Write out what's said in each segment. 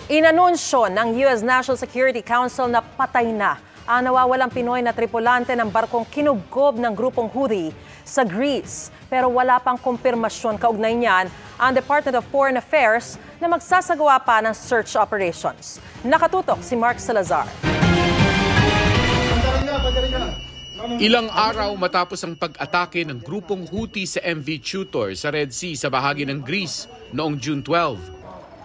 Inanunsyo ng US National Security Council na patay na ang nawawalang Pinoy na tripulante ng barkong kinugkob ng grupong Houthi sa Greece. Pero wala pang kumpirmasyon kaugnay niyan ang Department of Foreign Affairs na magsasagawa pa ng search operations. Nakatutok si Mark Salazar. Ilang araw matapos ang pag-atake ng grupong Houthi sa MV Tutor sa Red Sea sa bahagi ng Greece noong June 12.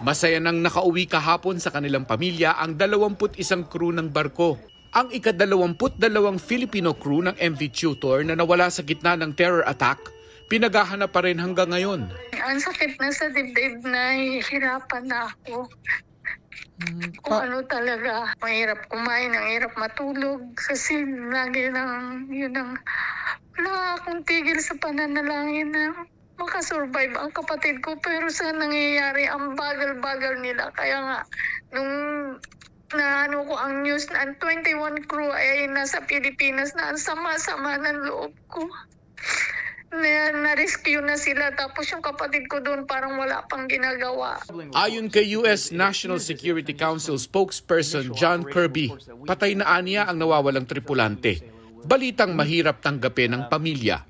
Masaya nang nakauwi kahapon sa kanilang pamilya ang 21 crew ng barko. Ang ika-22 Filipino crew ng MV Tutor na nawala sa gitna ng terror attack, pinaghahanap pa rin hanggang ngayon. Ang sakit na sa dibdib na hihirapan na ako. Kung ano talaga, mahirap kumain, ang hirap matulog kasi lagi wala akong tigil sa pananalangin na makasurvive ang kapatid ko, pero sa nangyayari ang bagal-bagal nila. Kaya nga, nung naano ko ang news na ang 21 crew ay nasa Pilipinas na ang sama-sama ng loob ko. Na-rescue na sila, tapos yung kapatid ko doon parang wala pang ginagawa. Ayon kay US National Security Council spokesperson John Kirby, patay na aniya ang nawawalang tripulante. Balitang mahirap tanggapin ng pamilya.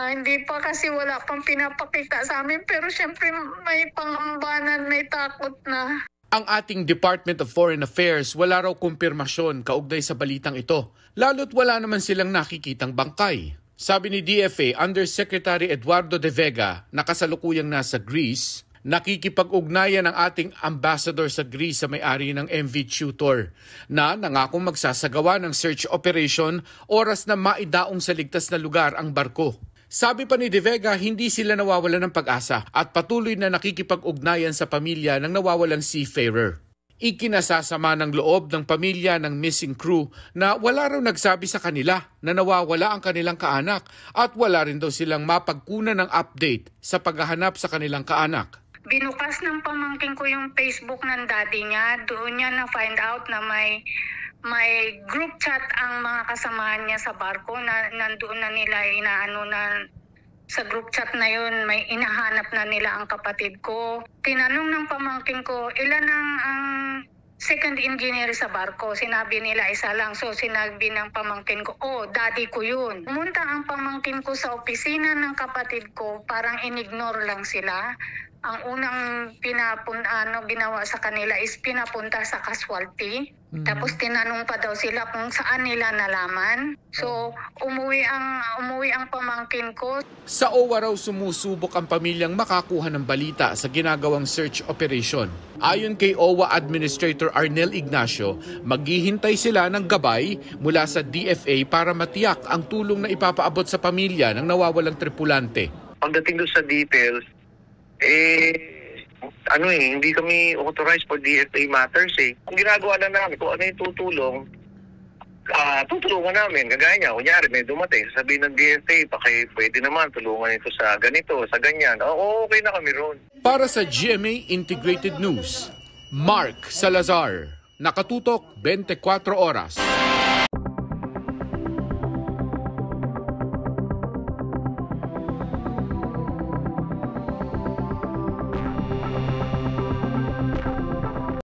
Hindi pa kasi wala pang pinapakita sa amin, pero syempre may pangambanan, may takot na. Ang ating Department of Foreign Affairs wala raw kumpirmasyon kaugnay sa balitang ito, lalo't wala naman silang nakikitang bangkay. Sabi ni DFA Undersecretary Eduardo De Vega na kasalukuyang nasa Greece, nakikipag-ugnayan ang ating ambassador sa Greece sa may-ari ng MV Tutor na nangakong magsasagawa ng search operation oras na maidaong sa ligtas na lugar ang barko. Sabi pa ni De Vega, hindi sila nawawalan ng pag-asa at patuloy na nakikipag-ugnayan sa pamilya ng nawawalang seafarer. Ikinasasama ng loob ng pamilya ng missing crew na wala raw nagsabi sa kanila na nawawala ang kanilang kaanak at wala rin daw silang mapagkunan ng update sa paghahanap sa kanilang kaanak. Binukas ng pamangkin ko yung Facebook ng daddy niya. Doon niya na-find out na may group chat ang mga kasamahan niya sa barko na nandoon na nila inaano na sa group chat na yun, may inahanap na nila ang kapatid ko. Tinanong ng pamangkin ko, ilan ang second engineer sa barko? Sinabi nila isa lang. So sinabi ng pamangkin ko, daddy ko yun. Pumunta ang pamangkin ko sa opisina ng kapatid ko, parang inignore lang sila. Ang unang ginawa sa kanila is pinapunta sa casualty. Tapos tinanong pa daw sila kung saan nila nalaman. So umuwi ang pamangkin ko. Sa OWA raw sumusubok ang pamilyang makakuha ng balita sa ginagawang search operation. Ayon kay OWA Administrator Arnel Ignacio, maghihintay sila ng gabay mula sa DFA para matiyak ang tulong na ipapaabot sa pamilya ng nawawalang tripulante. Pagdating doon sa details, hindi kami authorized for DFA matters eh. Kung ginagawa na namin, kung ano yung tutulungan namin. Kagaya niya, kunyari may dumating, sasabihin ng DFA, pwede naman tulungan ito sa ganito, sa ganyan. Okay na kami ron. Para sa GMA Integrated News, Mark Salazar, nakatutok 24 oras.